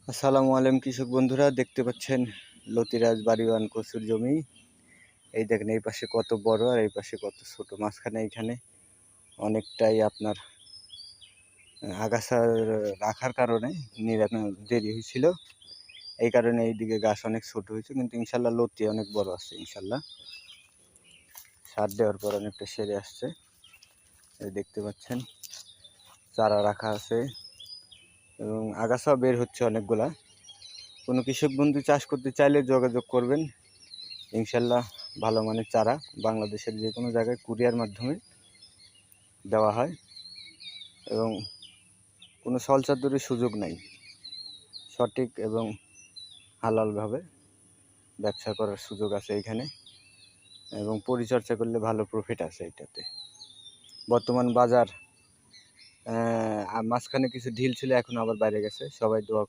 আসসালামু আলাইকুম কৃষক বন্ধুরা, দেখতে পাচ্ছেন লতিরাজ বাড়িওয়ান কচুর জমি। এই দেখেন এই পাশে কত বড় আর এই পাশে কত ছোট, মাঝখানে এইখানে অনেকটাই আপনার আগাছা রাখার কারণে নিরানো দেরি হয়েছিল। এই কারণে এইদিকে গাছ অনেক ছোট হয়েছে, কিন্তু ইনশাল্লাহ লতি অনেক বড় আছে। ইনশাল্লাহ সার দেওয়ার পর অনেকটা সেরে আসছে। এই দেখতে পাচ্ছেন চারা রাখা আছে এবং আগাছা বের হচ্ছে অনেকগুলা। কোনো কৃষক বন্ধু চাষ করতে চাইলে যোগাযোগ করবেন। ইনশাল্লাহ ভালো মানের চারা বাংলাদেশের যে কোনো জায়গায় কুরিয়ার মাধ্যমে দেওয়া হয় এবং কোনো ছলচাতুরির সুযোগ নাই। সঠিক এবং হালালভাবে ব্যবসা করার সুযোগ আছে এখানে, এবং পরিচর্যা করলে ভালো প্রফিট আছে এটাতে। বর্তমান বাজার মাঝখানে কিছু ঢিল ছিল, এখন আবার বাইরে গেছে। সবাই দোয়া